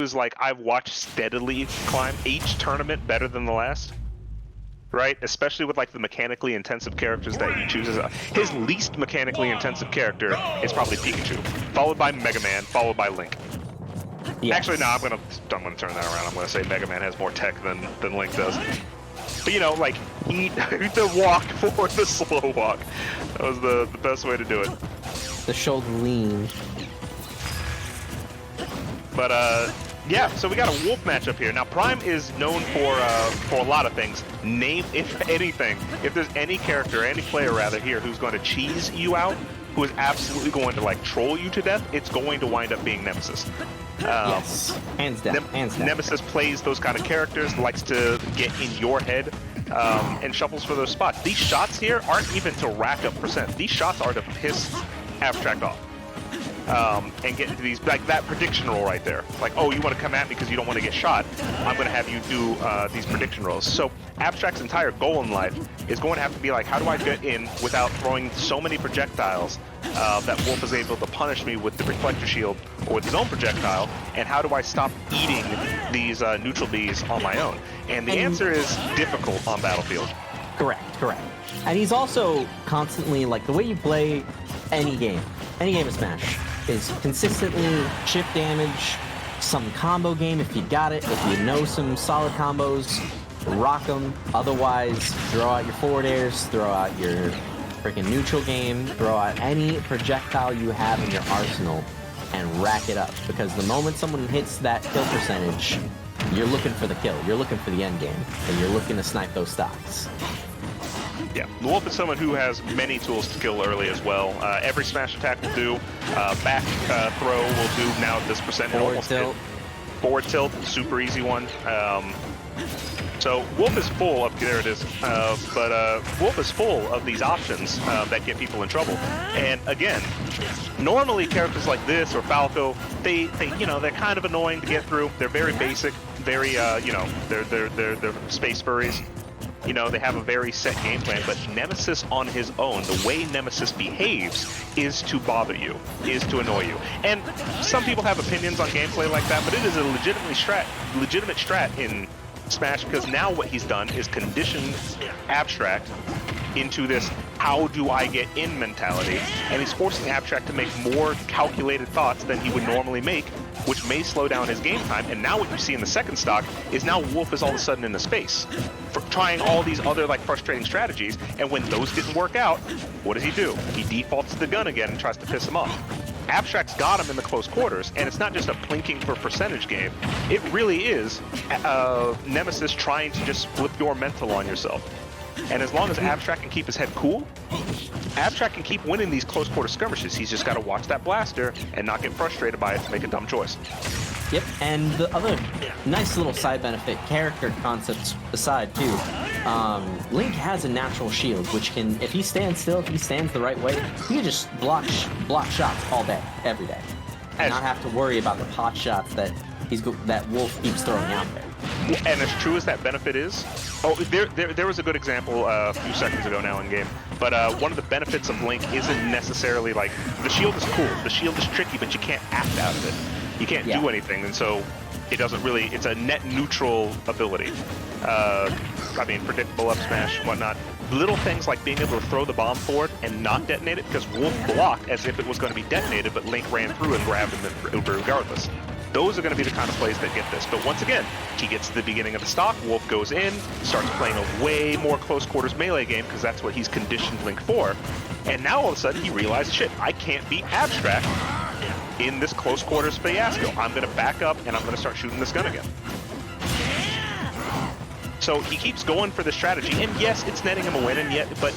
who's like I've watched steadily climb each tournament better than the last. Right? Especially with like the mechanically intensive characters that he chooses. His least mechanically intensive character is probably Pikachu, followed by Mega Man, followed by Link. Yes. Actually, no, I'm gonna turn that around. I'm gonna say Mega Man has more tech than Link does. But you know, like the walk for the slow walk. That was the best way to do it. The shoulder lean. But yeah, so we got a Wolf matchup here. Now, Prime is known for a lot of things. Name, if anything, if there's any character, any player rather here, who's going to cheese you out, who is absolutely going to like troll you to death, it's going to wind up being Nemesis. Yes, hands down, hands down. Nemesis plays those kind of characters, likes to get in your head, and shuffles for those spots. These shots here aren't even to rack up percent. These shots are to piss Abstract off. And get into these, like that prediction roll right there. Like, oh, you want to come at me because you don't want to get shot. I'm going to have you do these prediction rolls. So Abstract's entire goal in life is going to have to be like, how do I get in without throwing so many projectiles that Wolf is able to punish me with the reflector shield or with his own projectile, and how do I stop eating these neutral bees on my own? And the answer is difficult on Battlefield. Correct. And he's also constantly, like, the way you play any game of Smash is consistently chip damage, some combo game if you got it, if you know some solid combos, rock them. Otherwise, throw out your forward airs, throw out your freaking neutral game, throw out any projectile you have in your arsenal and rack it up. Because the moment someone hits that kill percentage, you're looking for the kill, you're looking for the end game, and you're looking to snipe those stocks. Yeah, the Wolf is someone who has many tools to kill early as well. Every smash attack will do. Back throw will do now at this percent. Forward tilt. Forward tilt, super easy one. So Wolf is full of, there it is, but Wolf is full of these options that get people in trouble. And again, normally characters like this or Falco, they they're kind of annoying to get through. They're very basic, very they're space furries. You know, they have a very set game plan, but Nemesis on his own, the way Nemesis behaves is to bother you, is to annoy you. And some people have opinions on gameplay like that, but it is a legitimate strat in Smash, because now what he's done is conditioned Abstract into this how do I get in mentality, and he's forcing Abstract to make more calculated thoughts than he would normally make, which may slow down his game time. And now what you see in the second stock is now Wolf is all of a sudden in the space for trying all these other like frustrating strategies, and when those didn't work out, what does he do? He defaults to the gun again and tries to piss him off. Abstract's got him in the close quarters, and it's not just a plinking for percentage game. It really is Nemesis trying to just flip your mental on yourself. And as long as Abstract can keep his head cool, Abstract can keep winning these close quarter skirmishes. He's just got to watch that blaster and not get frustrated by it to make a dumb choice. Yep, and the other nice little side benefit, character concepts aside too, Link has a natural shield, which can, if he stands still, if he stands the right way, he can just block shots all day, every day, and not have to worry about the pot shots that Wolf keeps throwing out there. And as true as that benefit is, there was a good example a few seconds ago now in game, but one of the benefits of Link isn't necessarily like, the shield is cool, the shield is tricky, but you can't act out of it. You can't do anything, and so it doesn't really, it's a net neutral ability. I mean, predictable up smash, whatnot. Little things like being able to throw the bomb forward and not detonate it, because Wolf blocked as if it was going to be detonated, but Link ran through and grabbed him regardless. Those are going to be the kind of plays that get this. But once again, he gets to the beginning of the stock, Wolf goes in, starts playing a way more close quarters melee game, because that's what he's conditioned Link for. And now all of a sudden he realizes, shit, I can't beat Abstract in this close quarters fiasco. I'm going to back up and I'm going to start shooting this gun again. So he keeps going for the strategy, and yes, it's netting him a win, and yet, but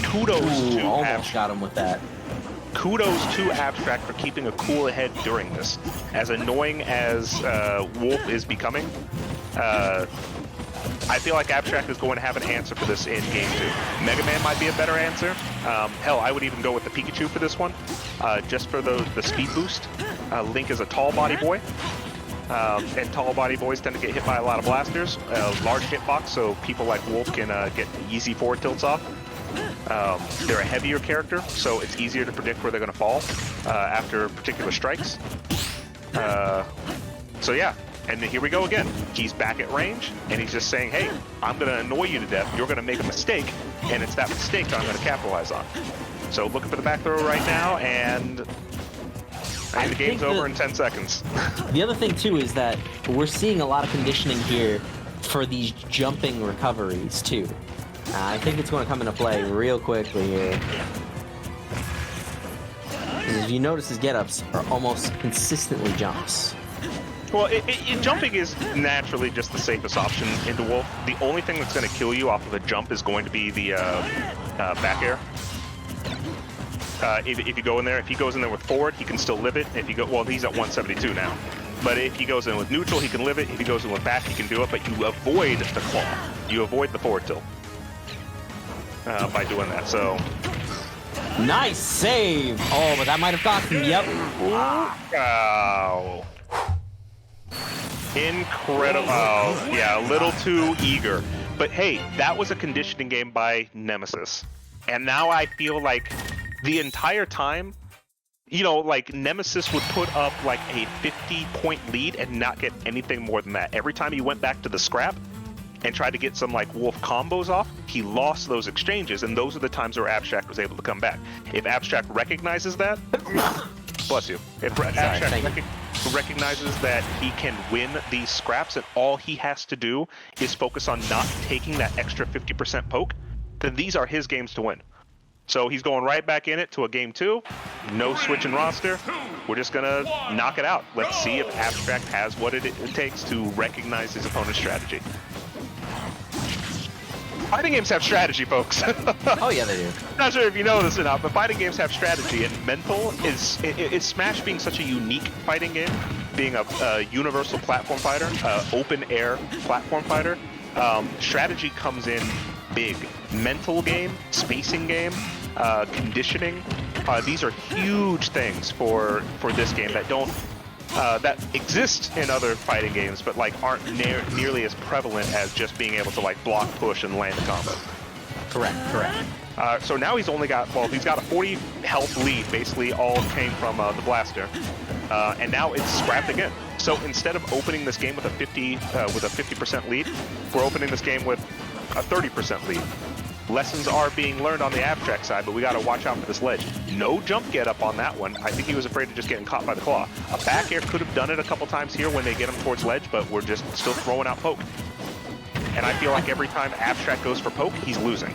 kudos to almost Abstract. Got him with that. Kudos to Abstract for keeping a cool head during this. As annoying as Wolf is becoming, I feel like Abstract is going to have an answer for this in Game 2. Mega Man might be a better answer. Hell, I would even go with the Pikachu for this one, just for the speed boost. Link is a tall body boy, and tall body boys tend to get hit by a lot of blasters. Large hitbox, so people like Wolf can get easy forward tilts off. They're a heavier character, so it's easier to predict where they're going to fall after particular strikes. So yeah, and then here we go again. He's back at range, and he's just saying, hey, I'm going to annoy you to death. You're going to make a mistake, and it's that mistake that I'm going to capitalize on. So looking for the back throw right now, and the game's over in 10 seconds. The other thing, too, is that we're seeing a lot of conditioning here for these jumping recoveries, too. I think it's going to come into play real quickly here. As you notice, his get-ups are almost consistently jumps. Well, jumping is naturally just the safest option into Wolf. The only thing that's going to kill you off of a jump is going to be the back air. If you go in there, if he goes in there with forward, he can still live it. If you go, well, he's at 172 now. But if he goes in with neutral, he can live it. If he goes in with back, he can do it. But you avoid the claw. You avoid the forward tilt by doing that. So. Nice save! Oh, but that might have cost him. Yep. Wow. Incredible. Oh, yeah, a little too eager. But hey, that was a conditioning game by Nemesis. And now I feel like the entire time, you know, like Nemesis would put up like a 50-point lead and not get anything more than that. Every time he went back to the scrap and tried to get some like Wolf combos off, he lost those exchanges, and those are the times where Abstract was able to come back. If Abstract recognizes that, bless you. If Abstract recognizes that he can win these scraps and all he has to do is focus on not taking that extra 50% poke, then these are his games to win. So he's going right back in it to a game 2, no switch in roster. We're just gonna knock it out. Let's see if Abstract has what it takes to recognize his opponent's strategy. Fighting games have strategy, folks. Oh yeah, they do. Not sure if you know this or not, but fighting games have strategy, and mental is Smash being such a unique fighting game, being a universal platform fighter, open air platform fighter. Strategy comes in big. Mental game, spacing game, conditioning. These are huge things for this game that don't that exist in other fighting games, but like aren't nearly as prevalent as just being able to like block, push, and land a combo. Correct. So now he's only got, well, he's got a 40 health lead. Basically, all came from the blaster, and now it's scrapped again. So instead of opening this game with a 50% lead, we're opening this game with a 30% lead. Lessons are being learned on the Abstract side, but we got to watch out for this ledge. No jump get up on that one. I think he was afraid of just getting caught by the claw. A back air could have done it a couple times here when they get him towards ledge, but we're just still throwing out poke. And I feel like every time Abstract goes for poke, he's losing.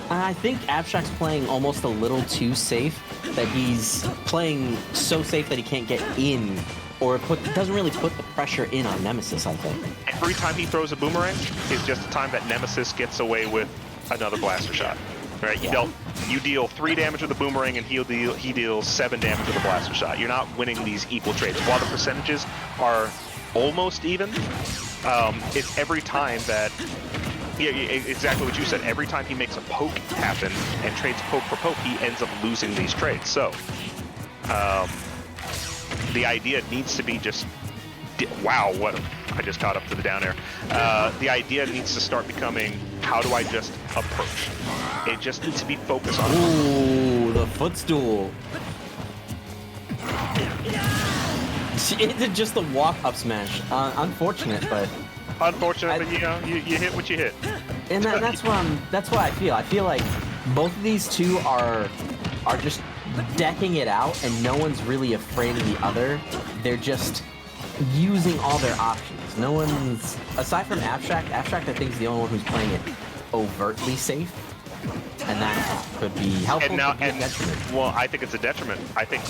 I think Abstract's playing almost a little too safe, that he's playing so safe that he can't get in, or doesn't really put the pressure in on Nemesis, I think. Every time he throws a boomerang is just a time that Nemesis gets away with another blaster shot. Right? You deal 3 damage with the boomerang, and he deals 7 damage with the blaster shot. You're not winning these equal trades. While the percentages are almost even, it's every time that, yeah, exactly what you said. Every time he makes a poke happen and trades poke for poke, he ends up losing these trades. So, the idea needs to be just, wow, I just caught up to the down air. The idea needs to start becoming, how do I just approach? It just needs to be focused on. Ooh, the footstool. It's just the walk-up smash. Unfortunate, but... Unfortunate, but you know, you hit what you hit. And that's what I feel. I feel like both of these two are just decking it out, and no one's really afraid of the other. They're just using all their options. No one's, aside from Abstract, I think is the only one who's playing it overtly safe, and that could be helpful. And detriment. Well, I think it's a detriment. I think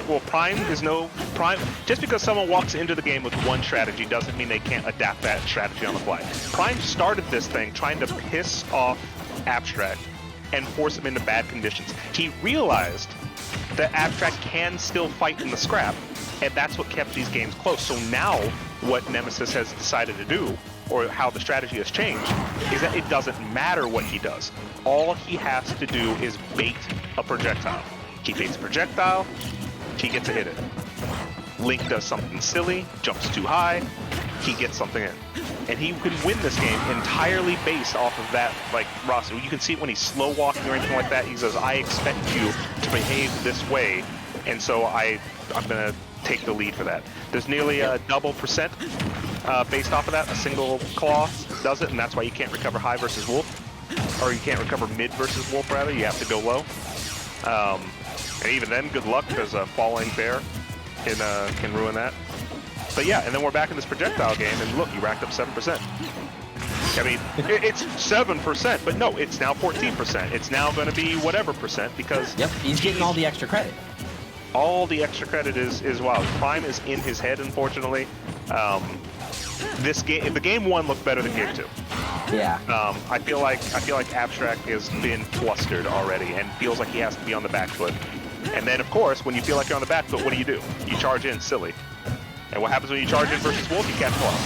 well, Prime is no Prime. Just because someone walks into the game with one strategy doesn't mean they can't adapt that strategy on the fly. Prime started this thing trying to piss off Abstract and force him into bad conditions. He realized that Abstract can still fight in the scrap, and that's what kept these games close. So now what Nemesis has decided to do, or how the strategy has changed, is that it doesn't matter what he does. All he has to do is bait a projectile. He baits a projectile, he gets to hit it. Link does something silly, jumps too high, he gets something in. And he can win this game entirely based off of that, like, roster. You can see it when he's slow walking or anything like that. He says, I expect you to behave this way, and so I'm gonna take the lead for that. There's nearly a double percent based off of that. A single claw does it, and that's why you can't recover high versus wolf, or you can't recover mid versus wolf, rather. You have to go low. And even then, good luck, because a falling bear can ruin that. But yeah, and then we're back in this projectile game, and look, you racked up 7%. I mean, it's 7%, but no, it's now 14%. It's now going to be whatever percent, because... Yep, he's getting all the extra credit. All the extra credit is wild. Prime is in his head, unfortunately. This game, the game 1 looked better than game 2. Yeah. I feel like Abstract has been flustered already and feels like he has to be on the back foot. And then, of course, when you feel like you're on the back foot, what do? You charge in, silly. And what happens when you charge in versus Wolf? You catch claws.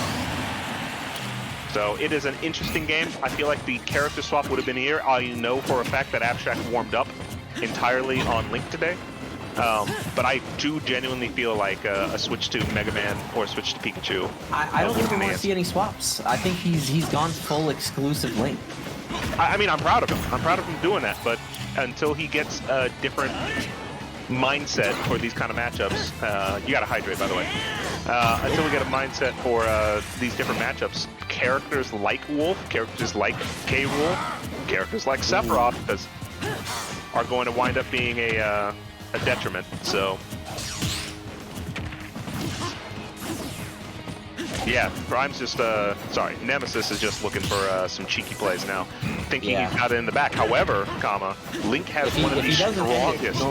So it is an interesting game. I feel like the character swap would have been here. I know for a fact that Abstract warmed up entirely on Link today. But I do genuinely feel like a switch to Mega Man or a switch to Pikachu. I don't even want to see any swaps. I think he's gone full exclusive Link. I mean, I'm proud of him. I'm proud of him doing that. But until he gets a different mindset for these kind of matchups, you got to hydrate, by the way. Until we get a mindset for these different matchups, characters like Wolf, characters like K-Rool, characters like Sephiroth, because are going to wind up being a detriment. So yeah, Prime's just sorry, Nemesis is just looking for some cheeky plays now, thinking he's got it in the back. However, Link has one of the strongest.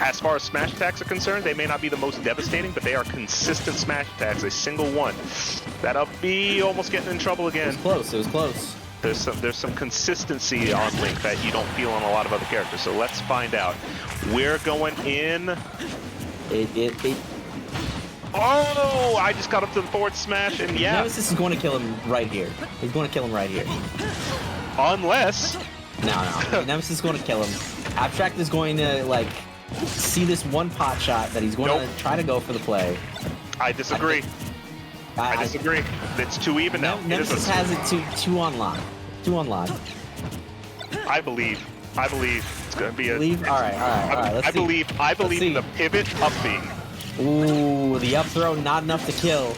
As far as smash attacks are concerned, they may not be the most devastating, but they are consistent smash attacks. A single one, that'll be almost getting in trouble again. It was close. It was close. There's some consistency on Link that you don't feel on a lot of other characters. So let's find out. We're going in. Oh! I just got up to the forward smash, and yeah. Nemesis is going to kill him right here. He's going to kill him right here. Unless. No. Nemesis is going to kill him. Abstract is going to see this one pot shot that he's going to try to go for the play. I disagree. I disagree. It's too even now. Nemesis has it two on lock. 2 on lock. I believe it's going to be a... All right. Let's see. I believe in the pivot up B. Ooh, the up throw, not enough to kill.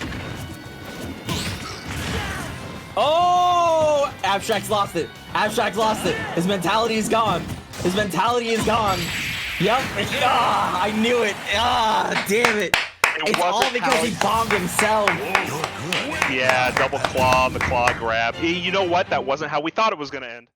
Oh! Abstract's lost it. His mentality is gone. Yep. Ah, I knew it. Ah, damn it. It's all because he bombed himself. Yeah, double claw, the claw grab. You know what? That wasn't how we thought it was going to end.